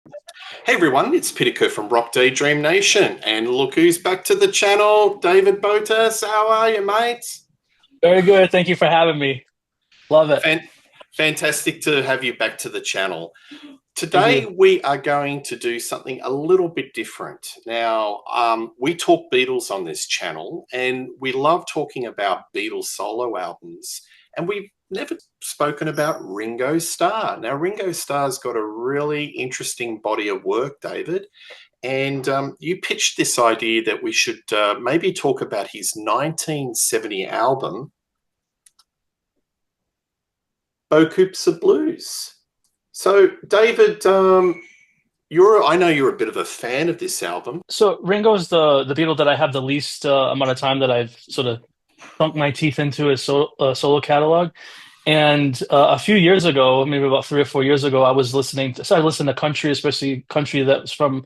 Hey everyone, it's Pittico from Daydream Nation, and look who's back to the channel, David Botas. How are you, mate? Very good. Thank you for having me. Love it. Fan- Fantastic to have you back to the channel. Thank Today you. we are going to do something a little bit different. Now, we talk Beatles on this channel, and we love talking about Beatles solo albums, and we've never spoken about Ringo Starr. Now, Ringo Starr's got a really interesting body of work, David. And you pitched this idea that we should maybe talk about his 1970 album, Beaucoups of Blues. So, David, I know you're a bit of a fan of this album. So Ringo's the Beatle that I have the least amount of time that I've sort of sunk my teeth into his solo catalog. And a few years ago, maybe about 3 or 4 years ago, so I listened to country, especially country that was from,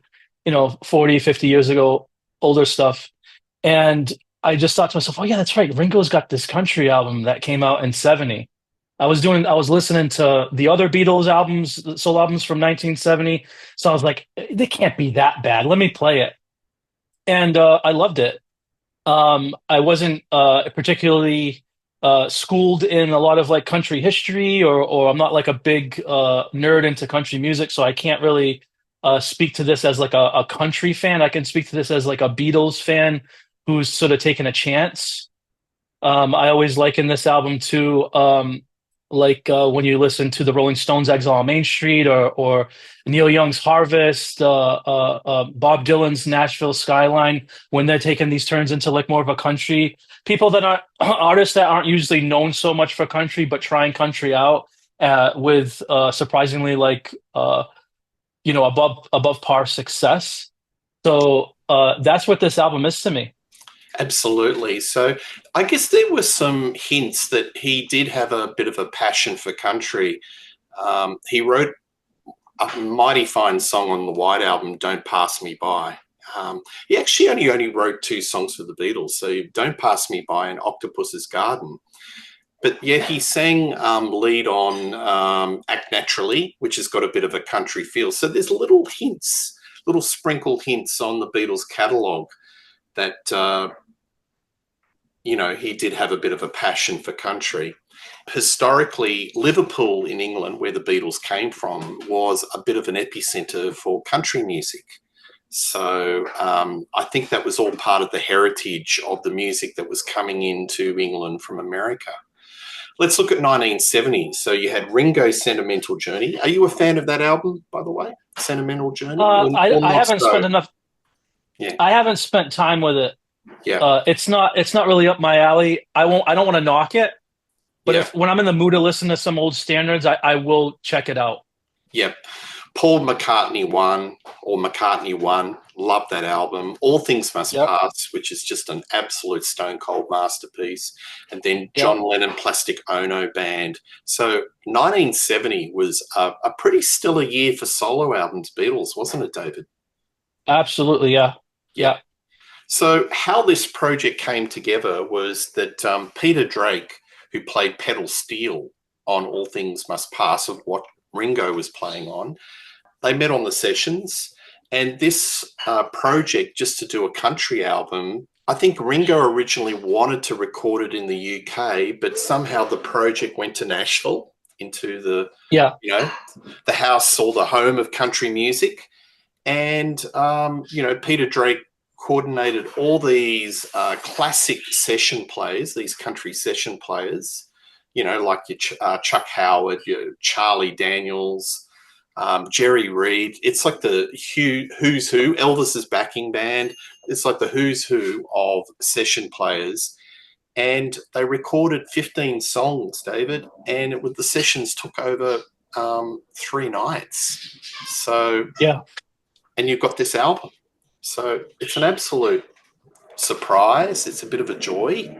40, 50 years ago, older stuff. And I just thought to myself, oh yeah, that's right. Ringo's got this country album that came out in 70. I was listening to the other Beatles albums, the solo albums from 1970. So I was like, they can't be that bad. Let me play it. And I loved it. I wasn't particularly schooled in a lot of like country history, or I'm not like a big nerd into country music, so I can't really speak to this as like a country fan. I can speak to this as like a Beatles fan who's sort of taken a chance. I always liken this album to when you listen to the Rolling Stones' "Exile on Main Street" or Neil Young's "Harvest," Bob Dylan's "Nashville Skyline," when they're taking these turns into like more of a country. People that are artists that aren't usually known so much for country, but trying country out with surprisingly above par success. So that's what this album is to me. Absolutely. So, I guess there were some hints that he did have a bit of a passion for country. He wrote a mighty fine song on the White Album, Don't Pass Me By. He actually only wrote two songs for the Beatles, so Don't Pass Me By and Octopus's Garden. But yet he sang lead on Act Naturally, which has got a bit of a country feel. So there's little hints, little sprinkled hints on the Beatles catalogue that, he did have a bit of a passion for country. Historically, Liverpool in England, where the Beatles came from, was a bit of an epicenter for country music. So I think that was all part of the heritage of the music that was coming into England from America. Let's look at 1970. So you had Ringo's Sentimental Journey. Are you a fan of that album, by the way? Sentimental Journey, or I not haven't spent so? enough. Yeah, I haven't spent time with it. yeah, It's not really up my alley. I don't want to knock it, but yeah, if when I'm in the mood to listen to some old standards, I will check it out. yeah. Paul McCartney One or McCartney One, love that album. All Things Must Yep. Pass, which is just an absolute stone cold masterpiece. And then Yep. John Lennon Plastic Ono Band. So 1970 was a pretty stellar year for solo albums, Beatles, wasn't it, David? Absolutely. Yeah. Yeah. Yeah. So how this project came together was that Peter Drake, who played pedal steel on All Things Must Pass, of what Ringo was playing on, they met on the sessions, and this project, just to do a country album, I think Ringo originally wanted to record it in the UK, but somehow the project went to Nashville, into Yeah. the house or the home of country music. And Peter Drake coordinated all these classic session players, these country session players, like your Chuck Howard, your Charlie Daniels, Jerry Reed. It's like the who's who, Elvis's backing band. It's like the who's who of session players. And they recorded 15 songs, David, and the sessions took over 3 nights. So, Yeah. and you've got this album. So it's an absolute surprise. It's a bit of a joy.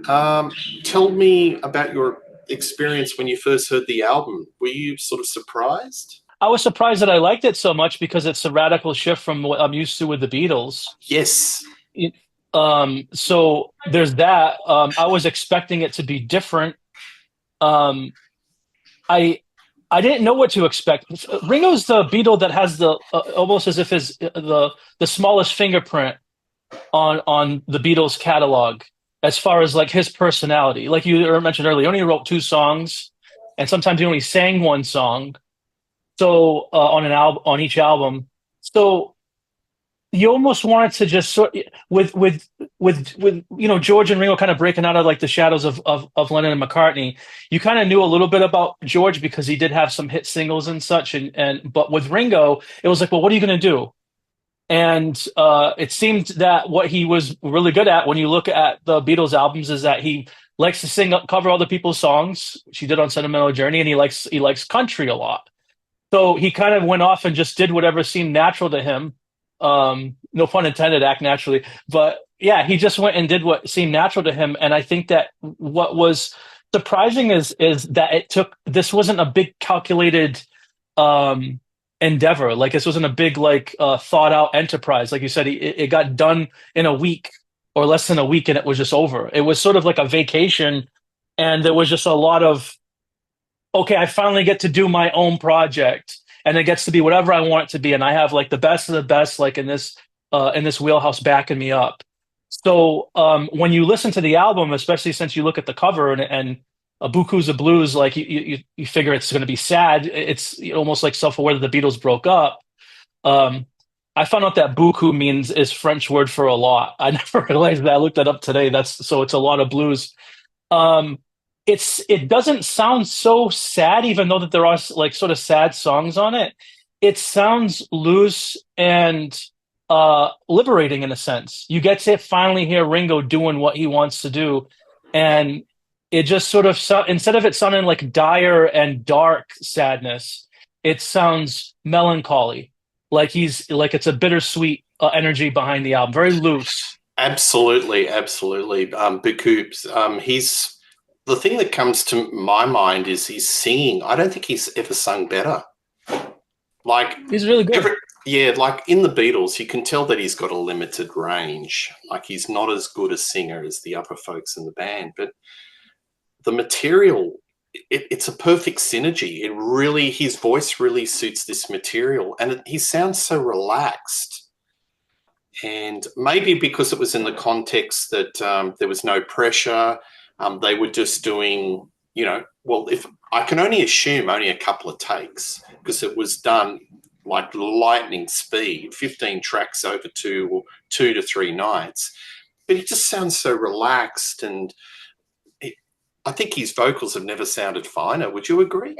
Tell me about your experience when you first heard the album. Were you sort of surprised? I was surprised that I liked it so much because it's a radical shift from what I'm used to with the Beatles. Yes. It- so there's that. I was expecting it to be different. Um, I I didn't know what to expect. Ringo's the Beatle that has the almost as if his the smallest fingerprint on the Beatles catalog as far as like his personality. Like you mentioned earlier, he only wrote two songs, and sometimes he only sang one song. So on an album, on each album, so you almost wanted to just sort with George and Ringo kind of breaking out of like the shadows of Lennon and McCartney. You kind of knew a little bit about George because he did have some hit singles and such, and but with Ringo, it was like, well, what are you going to do? And it seemed that what he was really good at when you look at the Beatles albums is that he likes to cover other people's songs, which he did on Sentimental Journey, and he likes country a lot. So he kind of went off and just did whatever seemed natural to him. No pun intended, act naturally. But yeah, he just went and did what seemed natural to him. And I think that what was surprising is that this wasn't a big calculated endeavor. Like this wasn't a big thought out enterprise. Like you said, it got done in a week or less than a week, and it was just over. It was sort of like a vacation, and there was just a lot of, okay, I finally get to do my own project, and it gets to be whatever I want it to be, and I have like the best of the best, like in this wheelhouse backing me up. So when you listen to the album, especially since you look at the cover and Beaucoups of Blues, like you figure it's going to be sad. It's almost like self-aware that the Beatles broke up. I found out that beaucoup is French word for a lot. I never realized that. I looked that up today. So it's a lot of blues. Um, it doesn't sound so sad, even though that there are like sort of sad songs on it. It sounds loose and liberating in a sense. You get to finally hear Ringo doing what he wants to do, and it just sort of instead of it sounding like dire and dark sadness, it sounds melancholy, like it's a bittersweet energy behind the album, very loose. Absolutely, absolutely. Beaucoups, he's the thing that comes to my mind is he's singing. I don't think he's ever sung better. Like He's really good. Like in the Beatles, you can tell that he's got a limited range. Like he's not as good a singer as the other folks in the band, but the material, it's a perfect synergy. His voice really suits this material, and he sounds so relaxed. And maybe because it was in the context that there was no pressure, they were just doing, if I can only assume only a couple of takes because it was done like lightning speed, 15 tracks over 2 to 3 nights. But he just sounds so relaxed, and I think his vocals have never sounded finer. Would you agree?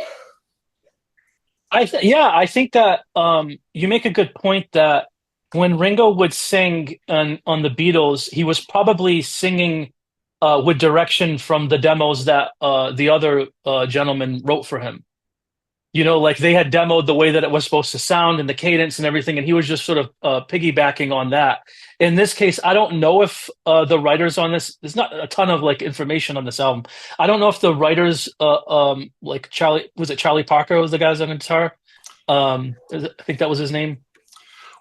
I think that you make a good point that when Ringo would sing on the Beatles, he was probably singing with direction from the demos that the other gentleman wrote for him. Like they had demoed the way that it was supposed to sound and the cadence and everything, and he was just sort of piggybacking on that. In this case, I don't know if the writers on this, there's not a ton of like information on this album. I don't know if the writers, like Charlie Parker was the guy on guitar. I think that was his name.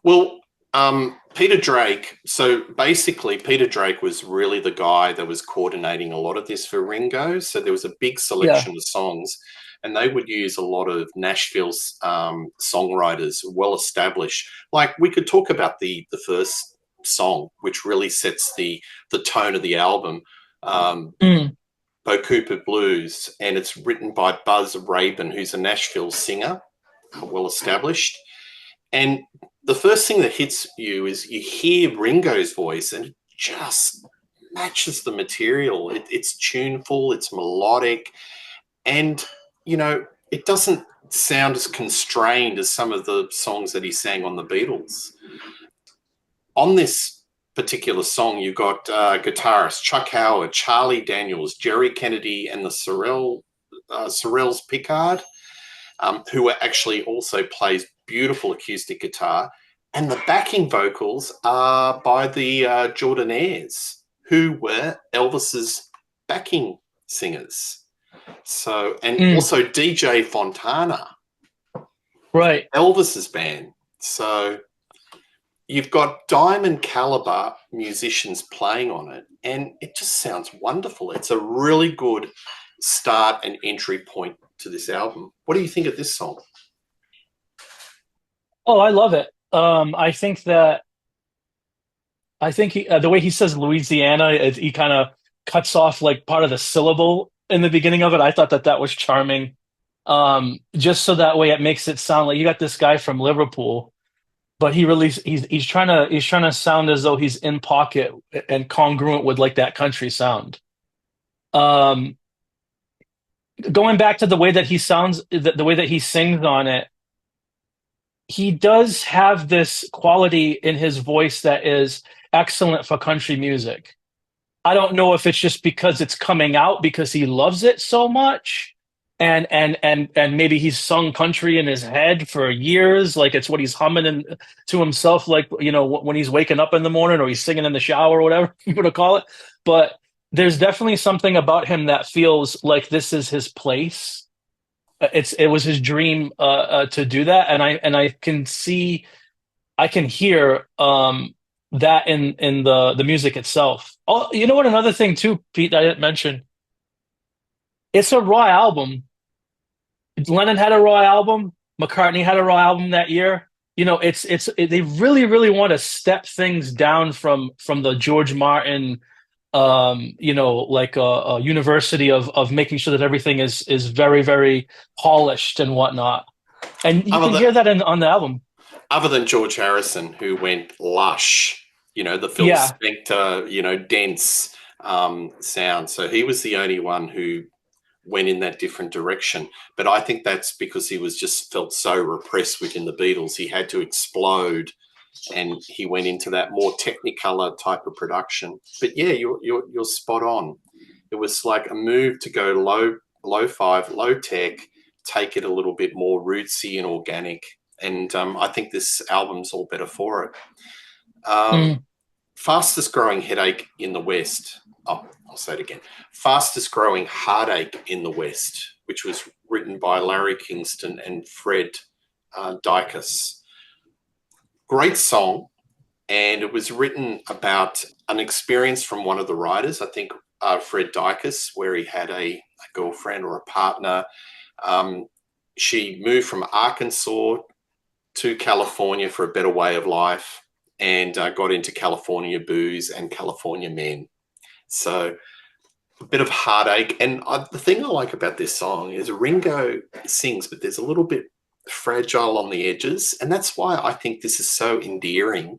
Well, Peter Drake. So basically, Peter Drake was really the guy that was coordinating a lot of this for Ringo. So there was a big selection of songs, and they would use a lot of Nashville's songwriters, well established. Like we could talk about the first song, which really sets the tone of the album, Beaucoups of Blues, and it's written by Buzz Rabin, who's a Nashville singer, well established. And the first thing that hits you is you hear Ringo's voice, and it just matches the material. It's tuneful, it's melodic, and it doesn't sound as constrained as some of the songs that he sang on the Beatles. On this particular song, you've got guitarists Chuck Howard, Charlie Daniels, Jerry Kennedy, and the Sorrells Pickard, who actually also plays beautiful acoustic guitar. And the backing vocals are by the Jordanaires, who were Elvis's backing singers. So, and also DJ Fontana, right? Elvis's band. So you've got diamond caliber musicians playing on it, and it just sounds wonderful. It's a really good start and entry point to this album. What do you think of this song? Oh, I love it. I think the way he says Louisiana, he kind of cuts off like part of the syllable in the beginning of it. I thought that was charming. Just so that way it makes it sound like you got this guy from Liverpool, but he's trying to sound as though he's in pocket and congruent with like that country sound. Um, Going back to the way that he sounds, the way that he sings on it, he does have this quality in his voice that is excellent for country music. I don't know if it's just because it's coming out because he loves it so much, and maybe he's sung country in his head for years, like it's what he's humming to himself, like when he's waking up in the morning or he's singing in the shower or whatever you want to call it. But there's definitely something about him that feels like this is his place. It was his dream to do that, and I can hear that in the music itself. Oh, you know what? Another thing too, Pete, that I didn't mention. It's a raw album. Lennon had a raw album. McCartney had a raw album that year. They really really want to step things down from the George Martin, like a university of making sure that everything is very very polished and whatnot. And you can hear that on the album. Other than George Harrison, who went lush, the Phil Yeah. Spector, dense sound. So he was the only one who went in that different direction. But I think that's because he was just felt so repressed within the Beatles. He had to explode, and he went into that more Technicolor type of production. But yeah, you're spot on. It was like a move to go low tech, take it a little bit more rootsy and organic. And I think this album's all better for it. Fastest growing headache in the West. Oh, I'll say it again. Fastest growing heartache in the West, which was written by Larry Kingston and Fred Dykes. Great song. And it was written about an experience from one of the writers, I think Fred Dykes, where he had a girlfriend or a partner. She moved from Arkansas to California for a better way of life, and got into California booze and California men. So a bit of heartache. And the thing I like about this song is Ringo sings, but there's a little bit fragile on the edges. And that's why I think this is so endearing,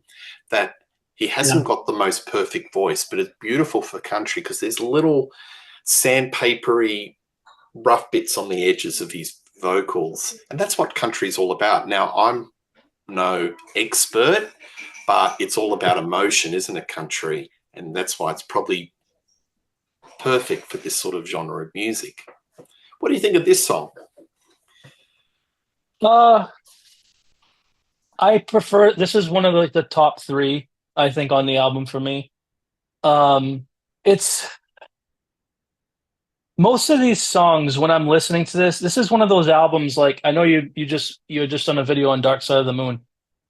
that he hasn't got the most perfect voice, but it's beautiful for country because there's little sandpapery rough bits on the edges of his vocals. And that's what country is all about. Now, I'm no expert, but it's all about emotion, isn't it, country? And that's why it's probably perfect for this sort of genre of music. What do you think of this song? I prefer, this is one of the top three, I think, on the album for me. It's most of these songs when I'm listening to this is one of those albums, like I know you're just on a video on Dark Side of the Moon.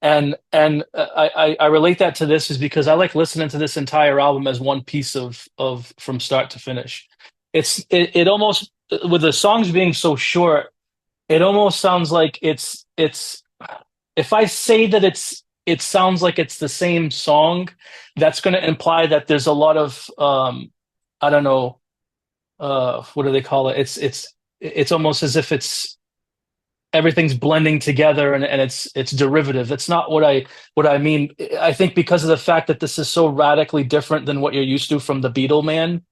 And I relate that to this is because I like listening to this entire album as one piece of from start to finish. It almost, with the songs being so short, it almost sounds like it's if I say that it sounds like it's the same song, that's going to imply that there's a lot of I don't know, what do they call it? It's almost as if everything's blending together and it's derivative. That's not what I mean. I think because of the fact that this is so radically different than what you're used to from the Beatle Man,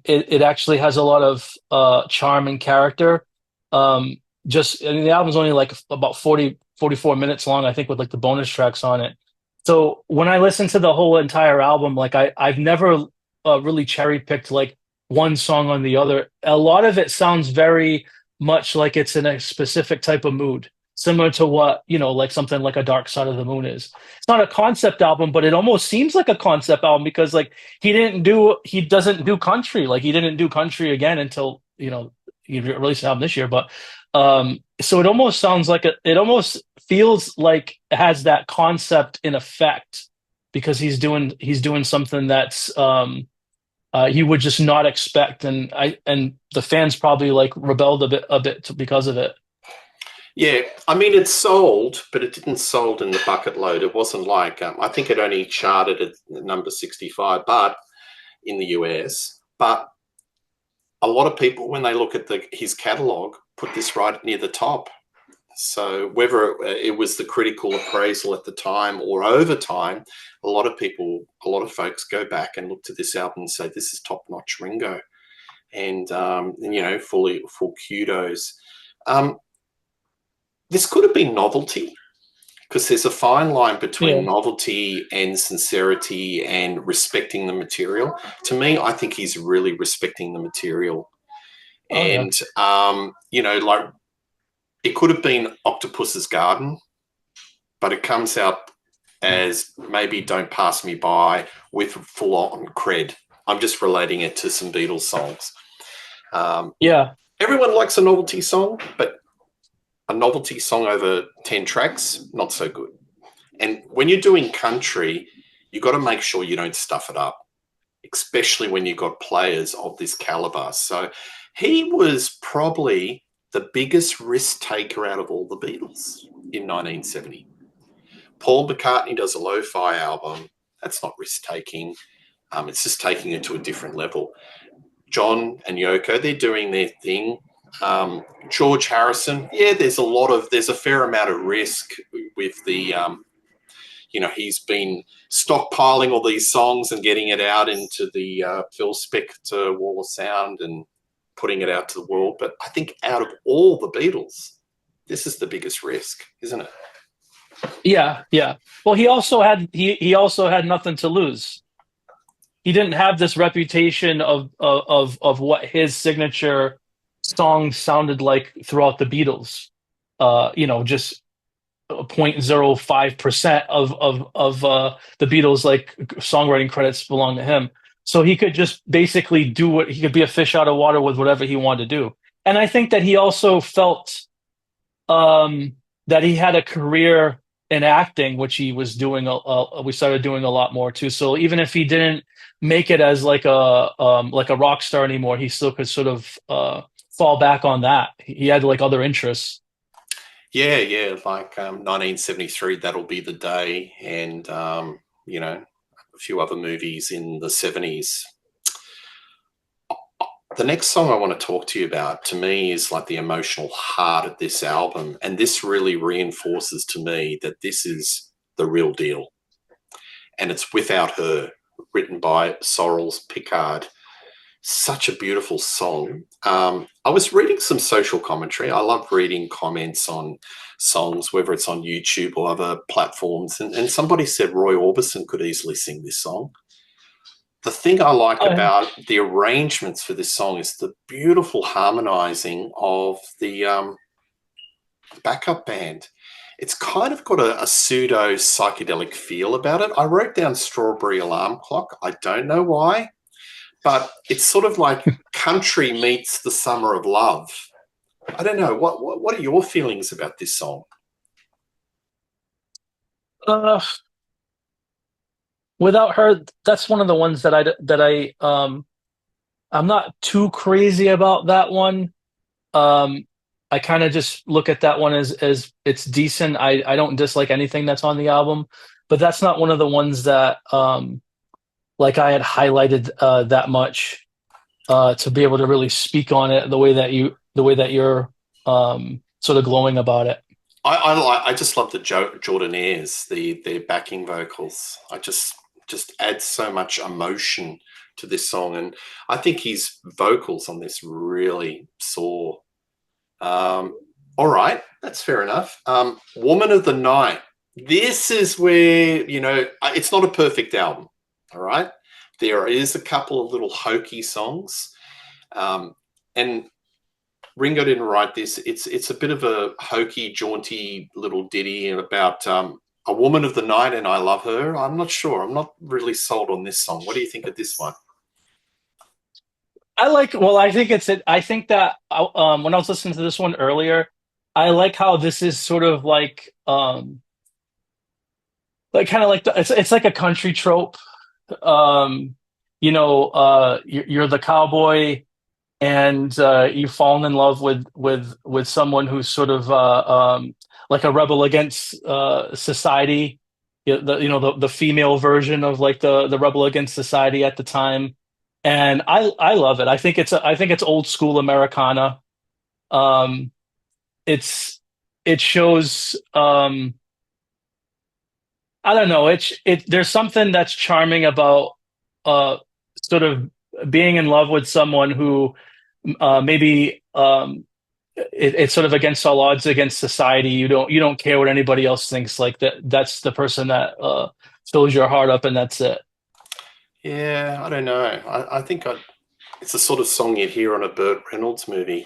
it actually has a lot of charm and character. The album's only like about 44 minutes long, I think, with like the bonus tracks on it. So when I listen to the whole entire album, like I've never really cherry picked like one song on the other. A lot of it sounds very much like it's in a specific type of mood, similar to what, like something like a Dark Side of the Moon is. It's not a concept album, but it almost seems like a concept album because like he doesn't do country. Like he didn't do country again until, he released an album this year. But so it almost sounds like it almost feels like it has that concept in effect because he's doing something that's he would just not expect, and the fans probably like rebelled a bit because of it. Yeah, I mean, it sold, but it didn't sold in the bucket load. It wasn't like, I think it only charted at number 65, but in the US. But a lot of people, when they look at his catalogue, put this right near the top. So whether it was the critical appraisal at the time or over time, a lot of folks go back and look to this album and say, this is top-notch Ringo. And, full kudos. This could have been novelty, because there's a fine line between Yeah. novelty and sincerity and respecting the material. To me, I think he's really respecting the material. Oh yeah. And, like, it could have been Octopus's Garden, but it comes out as maybe Don't Pass Me By with full-on cred. I'm just relating it to some Beatles songs. Yeah. Everyone likes a novelty song, but a novelty song over 10 tracks, not so good. And when you're doing country, you've got to make sure you don't stuff it up, especially when you've got players of this caliber. So he was probably the biggest risk taker out of all the Beatles in 1970. Paul McCartney does a lo-fi album. That's not risk taking. It's just taking it to a different level. John and Yoko, they're doing their thing. George Harrison, yeah, there's a fair amount of risk with the, he's been stockpiling all these songs and getting it out into the Phil Spector Wall of Sound and putting it out to the world. But I think out of all the Beatles, this is the biggest risk, isn't it? Yeah, yeah. Well, he also had nothing to lose. He didn't have this reputation of what his signature songs sounded like throughout the Beatles. Just 0.05% of the Beatles like songwriting credits belong to him. So he could just basically he could be a fish out of water with whatever he wanted to do. And I think that he also felt that he had a career in acting, which he was doing. We started doing a lot more too. So even if he didn't make it as like a rock star anymore, he still could sort of fall back on that. He had like other interests. Yeah, like 1973, That'll Be the Day, and a few other movies in the 70s. The next song I want to talk to you about, to me, is like the emotional heart of this album. And this really reinforces to me that this is the real deal. And it's Without Her, written by Sorrels Pickard. Such a beautiful song. I was reading some social commentary. I love reading comments on songs, whether it's on YouTube or other platforms. And somebody said Roy Orbison could easily sing this song. The thing I like about the arrangements for this song is the beautiful harmonizing of the backup band. It's kind of got a pseudo psychedelic feel about it. I wrote down Strawberry Alarm Clock. I don't know why, but it's sort of like country meets the summer of love. I don't know. What are your feelings about this song? Uh, Without Her, that's one of the ones I'm not too crazy about that one. I kind of just look at that one as it's decent. I don't dislike anything that's on the album, but that's not one of the ones that like I had highlighted that much to be able to really speak on it the way that you're sort of glowing about it. I just love the Jordanaires, their backing vocals. I just adds so much emotion to this song, and I think his vocals on this really soar. All right, that's fair enough. Woman of the Night. This is where, it's not a perfect album. All right, there is a couple of little hokey songs, and Ringo didn't write this. It's a bit of a hokey, jaunty little ditty about a woman of the night, and I love her. I'm not sure. I'm not really sold on this song. What do you think of this one? I think that when I was listening to this one earlier, I like how this is sort of like kind of like it's like a country trope. Um, you're the cowboy, and you've fallen in love with someone who's sort of like a rebel against society, the female version of like the rebel against society at the time, and I love it. I think it's old school Americana. Um, it's it shows I don't know, it there's something that's charming about uh sort of being in love with someone who maybe it's sort of against all odds against society. You don't care what anybody else thinks. Like that's the person that fills your heart up, and that's it. Yeah, I don't know. I think it's the sort of song you'd hear on a Burt Reynolds movie.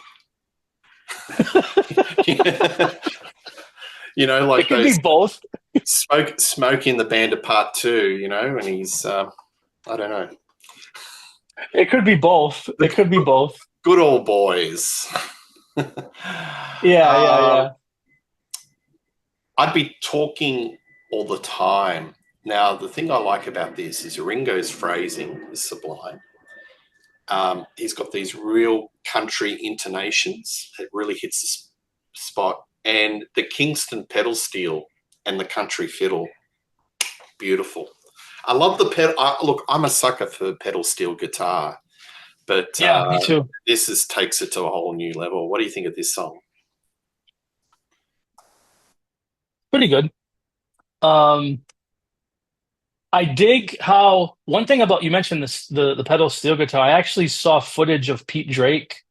Like It could those be both. Smoke in the Band of Part Two, and he's I don't know. It could be both. It could be both. Good old boys. Yeah, yeah, um, yeah. I'd be talking all the time. Now, the thing I like about this is Ringo's phrasing is sublime. He's got these real country intonations. It really hits the spot. And the Kingston pedal steel and the country fiddle, beautiful. I love the pedal. Look, I'm a sucker for pedal steel guitar, but Yeah, me too. this takes it to a whole new level. What do you think of this song? Pretty good. Um, I dig how one thing about you mentioned this the pedal steel guitar. I actually saw footage of Pete Drake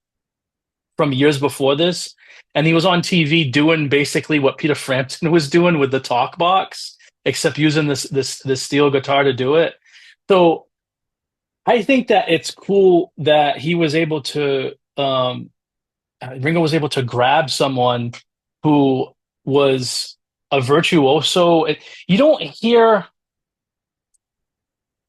from years before this, and he was on TV doing basically what Peter Frampton was doing with the talk box, except using this steel guitar to do it. So I think that it's cool that he was able to Ringo was able to grab someone who was a virtuoso. You don't hear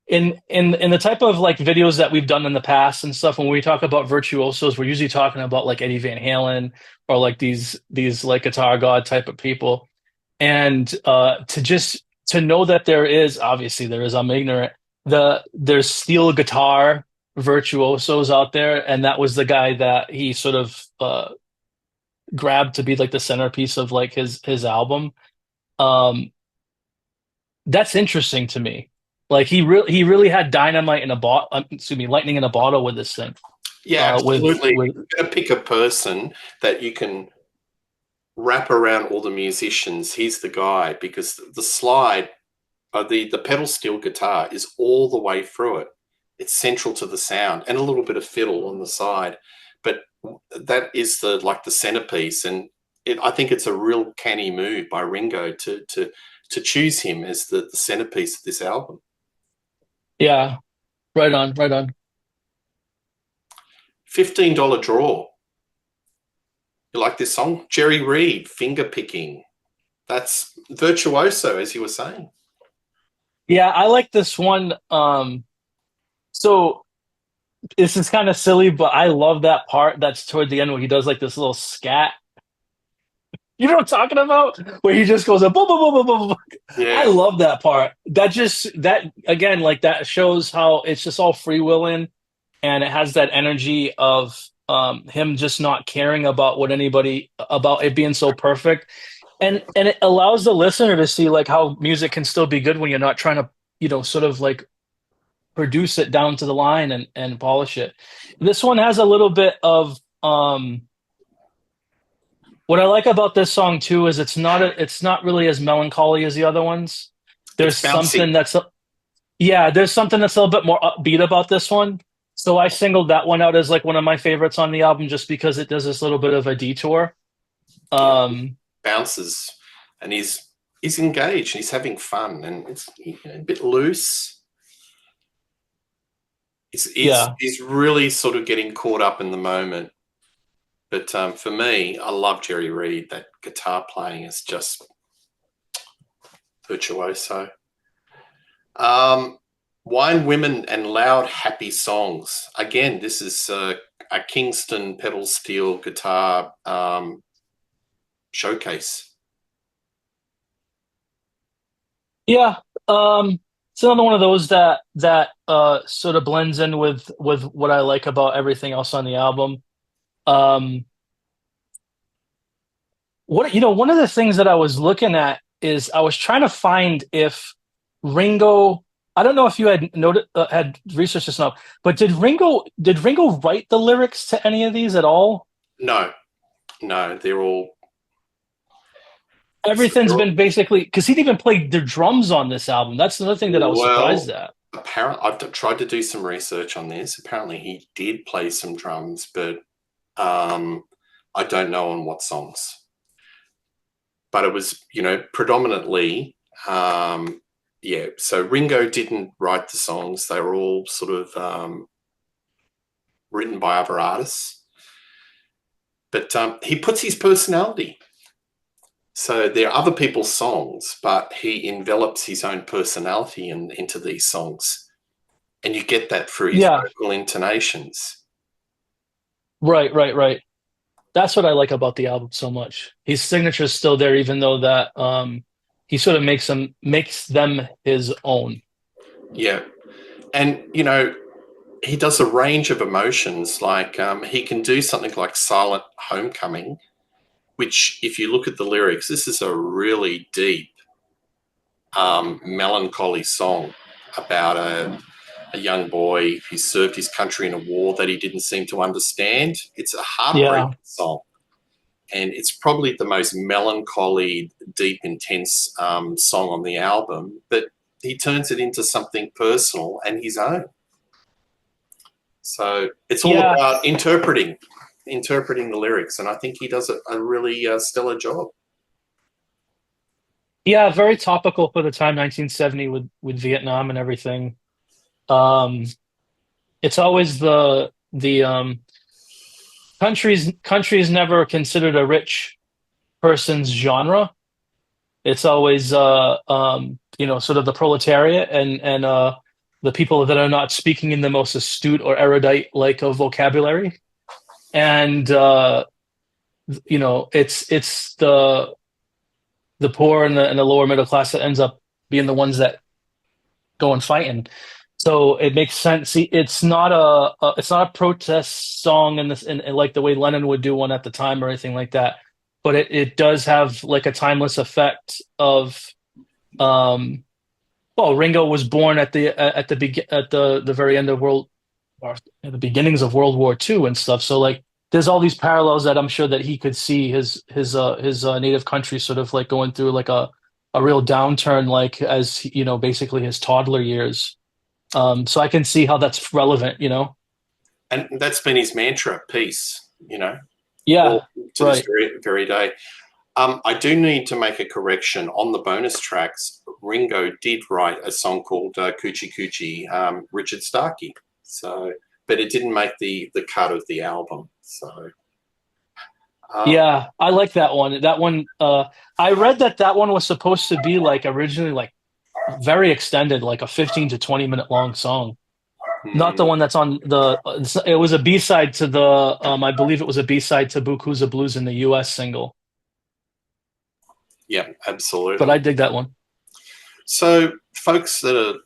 in the type of like videos that we've done in the past and stuff, when we talk about virtuosos, we're usually talking about like Eddie Van Halen or like these like guitar god type of people. And to know that there is, obviously there is, I'm ignorant, there's steel guitar virtuosos out there, and that was the guy that he sort of grabbed to be like the centerpiece of like his album. Um, that's interesting to me. Like he really had dynamite in a bottle. Excuse me, lightning in a bottle with this thing. Yeah, absolutely. With You're going to pick a person that you can wrap around all the musicians. He's the guy, because the slide, the pedal steel guitar is all the way through it. It's central to the sound, and a little bit of fiddle on the side, but that is the centerpiece. And I think it's a real canny move by Ringo to choose him as the centerpiece of this album. yeah, right on, right on. $15 draw. You like this song? Jerry Reed, Finger Picking. That's virtuoso, as you were saying. Yeah, I like this one. So this is kind of silly, but I love that part that's toward the end where he does like this little scat. You know what I'm talking about? Where he just goes a boom, boom, boom, boom, boom, boom. I Yeah. love that part. That again, like that shows how it's just all freewheeling, and it has that energy of him just not caring about what anybody about it being so perfect, and it allows the listener to see like how music can still be good when you're not trying to sort of like produce it down to the line and polish it. This one has a little bit of what I like about this song too is it's not really as melancholy as the other ones. There's It's bouncy. something that's yeah, there's something that's a little bit more upbeat about this one. So I singled that one out as like one of my favorites on the album just because it does this little bit of a detour. Yeah. Um, Bounces, and he's engaged. He's having fun, and it's a bit loose. yeah. He's really sort of getting caught up in the moment. But for me, I love Jerry Reed. That guitar playing is just virtuoso. Wine, Women, and Loud, Happy Songs. Again, this is a Kingston pedal steel guitar showcase. Yeah. Um, it's another one of those that sort of blends in with what I like about everything else on the album. Um, one of the things that I was looking at is I was trying to find if Ringo. I don't know if you had noted had researched this enough, but did Ringo write the lyrics to any of these at all? No, no, they're all. Everything's They're all been basically because he'd even played the drums on this album. That's another thing that I was surprised well, at. apparently, tried to do some research on this. Apparently, he did play some drums, but um, I don't know on what songs. But it was, predominantly, yeah. So Ringo didn't write the songs; they were all sort of written by other artists. But he puts his personality. So they're other people's songs, but he envelops his own personality into these songs. And you get that through his Yeah, vocal intonations. right, right, right. That's what I like about the album so much. His signature is still there, even though that he sort of makes them his own. Yeah. And, he does a range of emotions. Like he can do something like Silent Homecoming, which, if you look at the lyrics, this is a really deep, melancholy song about a young boy who served his country in a war that he didn't seem to understand. It's a Yeah, heartbreaking song. And it's probably the most melancholy, deep, intense song on the album. But he turns it into something personal and his own. So it's all yeah, about interpreting the lyrics. And I think he does a really stellar job. yeah. Very topical for the time, 1970, with Vietnam and everything. Um, it's always the country's never considered a rich person's genre. It's always sort of the proletariat and the people that are not speaking in the most astute or erudite like of vocabulary. And it's the poor and the lower middle class that ends up being the ones that go and fighting. So it makes sense. See, it's not a protest song in like the way Lennon would do one at the time or anything like that. But it does have like a timeless effect of um well, Ringo was born at the very end of world or at the beginnings of World War II and stuff. So like there's all these parallels that I'm sure that he could see his native country sort of like going through like a real downturn, like as basically his toddler years. So I can see how that's relevant. And that's been his mantra, peace, Yeah, all to this right. very, very day. I do need to make a correction on the bonus tracks. Ringo did write a song called Coochie Coochie, Richard Starkey. So, but it didn't make the cut of the album. So, um, Yeah, I like that one. That one, I read that one was supposed to be like originally like very extended, like a 15 to 20 minute long song. Not the hmm, one that's on it was a B-side to I believe it was a B-side to Beaucoups of Blues in the US single. yeah, But I absolutely. dig that one. So, folks that are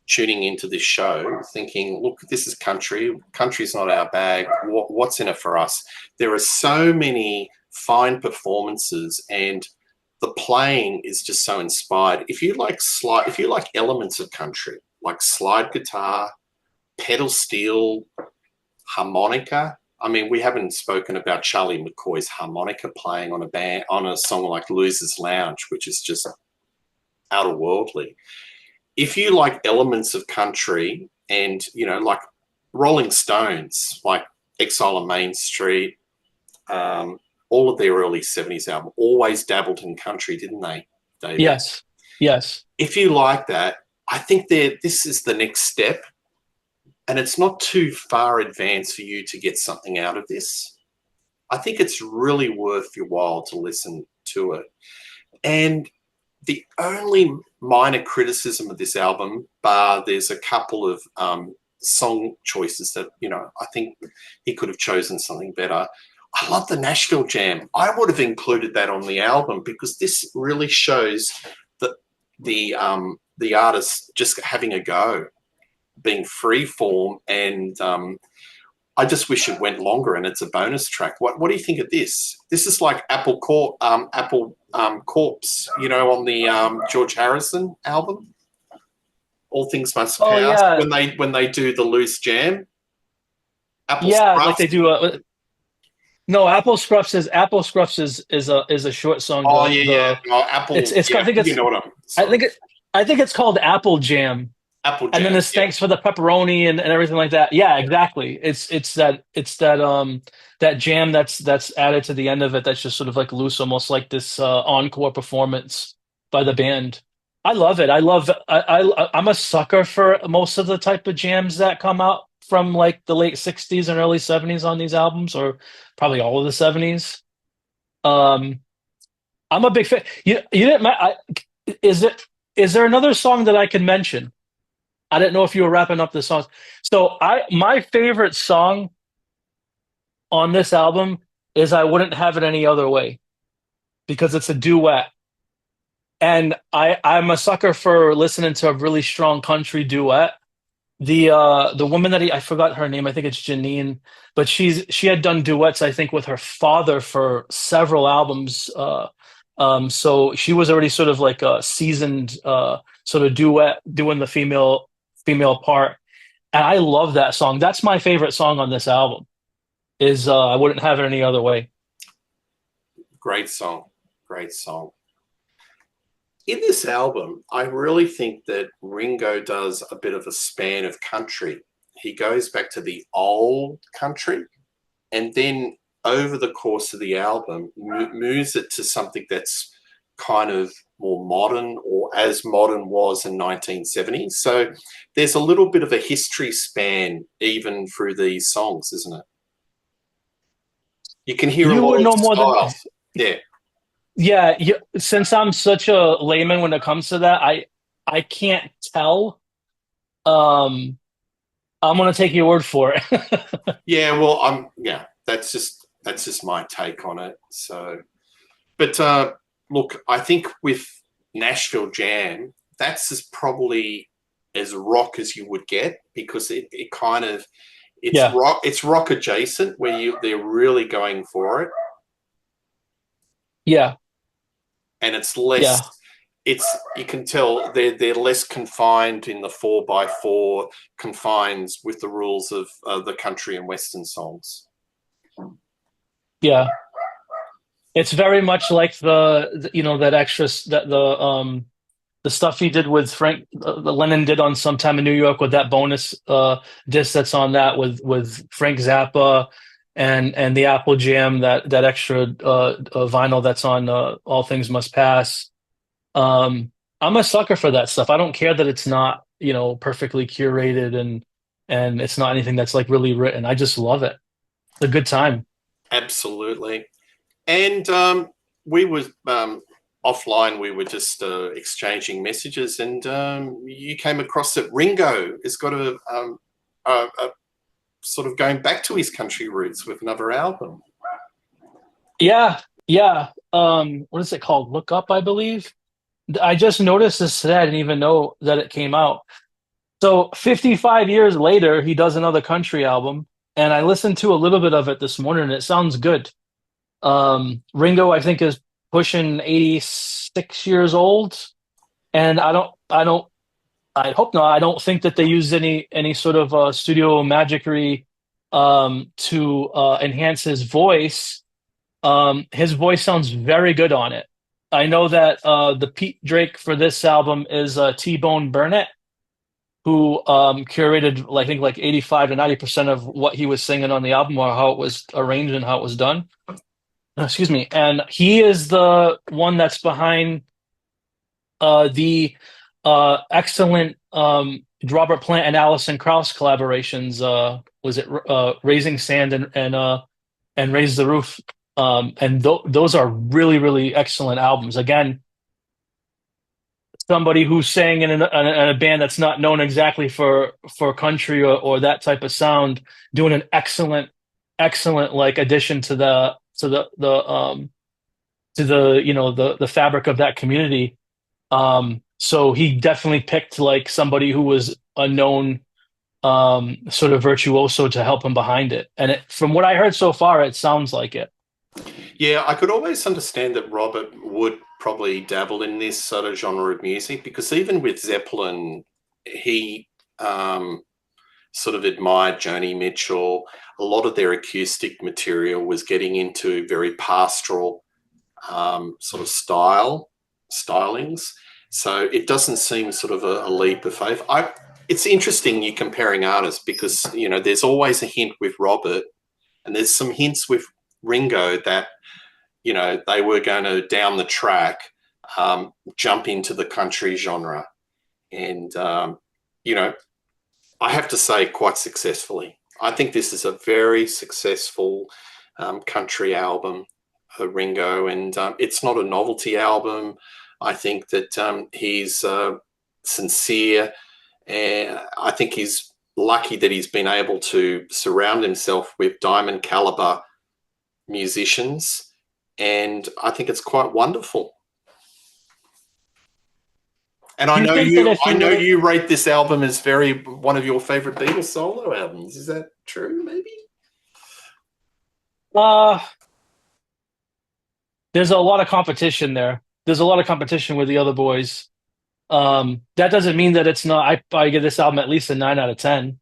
tuning into this show thinking, look, this is country. Country's not our bag. What's in it for us? There are so many fine performances, and the playing is just so inspired. If you like elements of country, like slide guitar, pedal steel, harmonica. I mean, we haven't spoken about Charlie McCoy's harmonica playing on a song like Losers Lounge, which is just outer worldly. If you like elements of country and, like Rolling Stones, like Exile on Main Street, all of their early 70s album always dabbled in country, didn't they, David? Yes. Yes. If you like that, I think this is the next step, and it's not too far advanced for you to get something out of this. I think it's really worth your while to listen to it. And the only minor criticism of this album, bar there's a couple of song choices that, I think he could have chosen something better. I love the Nashville Jam. I would have included that on the album because this really shows the the artist just having a go, being free form, and I just wish it went longer. And it's a bonus track. What do you think of this? This is like Apple Corpse, on the George Harrison album, All Things Must Oh Pass. yeah, When they do the loose jam, Apple yeah, like Scruffs. they do. No, Apple Scruffs is a short song. Oh yeah. Oh, Apple. It's Yeah, I think it's you know what I'm. I Sorry. think it I think it's called Apple Jam. Apple And then Jam. there's Yeah. thanks for the pepperoni and everything like that. Yeah, exactly. It's that jam that's added to the end of it that's just sort of like loose, almost like this encore performance by the band. I love it. I'm a sucker for most of the type of jams that come out from like the late 60s and early 70s on these albums, or probably all of the 70s. Um, I'm a big fan. You didn't is there another song that I can mention? I didn't know if you were wrapping up the songs. So my favorite song on this album is I Wouldn't Have It Any Other Way, because it's a duet. And I'm a sucker for listening to a really strong country duet. The woman I forgot her name, I think it's Janine, but she had done duets, I think, with her father for several albums. So she was already sort of like a seasoned sort of duet doing the female part. And I love that song. That's my favorite song on this album. Is I Wouldn't Have It Any Other Way. Great song. Great song. In this album, I really think that Ringo does a bit of a span of country. He goes back to the old country, and then over the course of the album, moves it to something that's kind of more modern, or as modern was in 1970. So there's a little bit of a history span even through these songs, isn't it? You can hear a You lot would of know more than styles. Yeah. Yeah. Since I'm such a layman when it comes to that, I can't tell. Um, I'm gonna take your word for it. Yeah, well, that's just my take on it. So, but look, I think with Nashville Jam, that's probably as rock as you would get, because it kind of Yeah, it's rock adjacent, where they're really going for it, yeah, and it's less. yeah. You can tell they're less confined in the 4x4 confines with the rules of the country and western songs. Yeah, it's very much like that extra that the stuff he did with Frank, the Lennon did on Sometime in New York, with that bonus disc that's on that with Frank Zappa and the Apple Jam, that extra vinyl that's on All Things Must Pass. I'm a sucker for that stuff. I don't care that it's not perfectly curated and it's not anything that's like really written. I just love it. It's a good time. Absolutely. And we were offline. We were just exchanging messages, and you came across that Ringo has got a sort of going back to his country roots with another album. Yeah, yeah. What is it called? Look Up, I believe. I just noticed this today. I didn't even know that it came out. So 55 years later, he does another country album, and I listened to a little bit of it this morning, and it sounds good. Ringo, I think, is pushing 86 years old, and I hope not. I don't think that they used any sort of studio magicry to enhance his voice. His voice sounds very good on it. I know that the Pete Drake for this album is T-Bone Burnett, who curated, I think, like 85 to 90% of what he was singing on the album, or how it was arranged and how it was done. Excuse me. And he is the one that's behind the excellent Robert Plant and Alison Krauss collaborations. Was it Raising Sand and Raise the Roof? And those are really, really excellent albums. Again, somebody who sang in a band that's not known exactly for country or that type of sound, doing an excellent like addition to the fabric of that community. So he definitely picked like somebody who was a known sort of virtuoso to help him behind it. And from what I heard so far, it sounds like it. Yeah, I could always understand that Robert would probably dabble in this sort of genre of music, because even with Zeppelin, he sort of admired Joni Mitchell. A lot of their acoustic material was getting into very pastoral sort of stylings. So it doesn't seem sort of a leap of faith. It's interesting you comparing artists, because, you know, there's always a hint with Robert, and there's some hints with Ringo that, you know, they were going to down the track jump into the country genre. And, you know, I have to say quite successfully. I think this is a very successful country album, Ringo, and it's not a novelty album. I think that he's sincere, and I think he's lucky that he's been able to surround himself with diamond caliber musicians, and I think it's quite wonderful. And Do you think that if I you know were, you rate this album as very one of your favorite Beatles solo albums. Is that true? Maybe. uh, there's a lot of competition there. There's a lot of competition with the other boys. That doesn't mean that it's not. I give this album at least a 9 out of 10.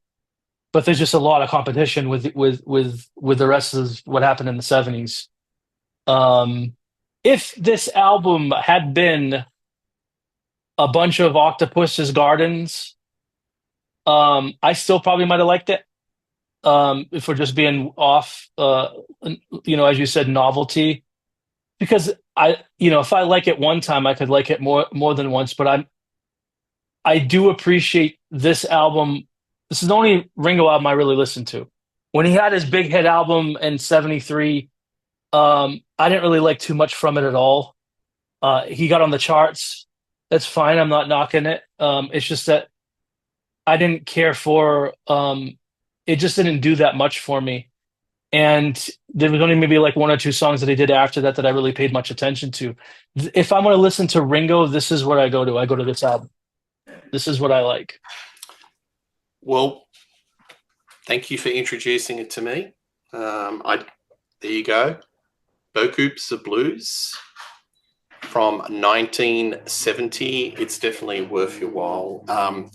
But there's just a lot of competition with the rest of what happened in the '70s. Um, if this album had been a bunch of Octopus's Gardens, I still probably might have liked it. If we're just being off, as you said, novelty. Because if I like it one time, I could like it more than once. But I do appreciate this album. This is the only Ringo album I really listened to. When he had his big hit album in '73, I didn't really like too much from it at all. He got on the charts. That's fine. I'm not knocking it. It's just that I didn't care for it just didn't do that much for me. And there was only maybe like one or two songs that he did after that that I really paid much attention to. If I'm going to listen to Ringo, this is what I go to. I go to this album. This is what I like. Well, thank you for introducing it to me. There you go. Beaucoups of Blues from 1970. It's definitely worth your while.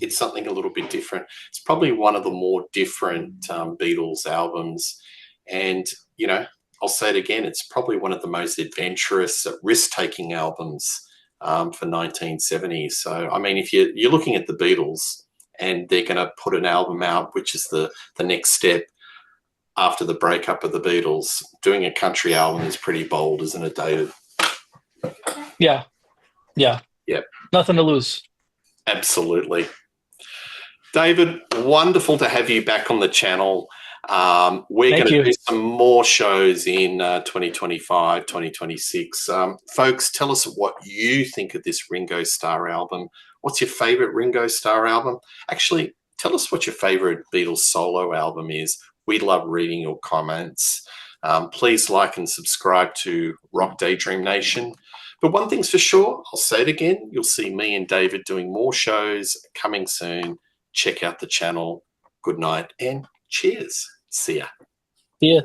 It's something a little bit different. It's probably one of the more different Beatles albums. And, you know, I'll say it again, it's probably one of the most adventurous, risk-taking albums for 1970s. So, I mean, if you're looking at the Beatles and they're going to put an album out, which is the next step after the breakup of the Beatles, doing a country album is pretty bold, isn't it, David? Yeah. Yeah. Yep. Nothing to lose. Absolutely. David, wonderful to have you back on the channel. We're going to do some more shows in 2025, 2026. Folks, tell us what you think of this Ringo Starr album. What's your favorite Ringo Starr album? Actually, tell us what your favorite Beatles solo album is. We love reading your comments. Please like and subscribe to Rock Daydream Nation. But one thing's for sure, I'll say it again, you'll see me and David doing more shows coming soon. Check out the channel. Good night and cheers. See ya. Yeah.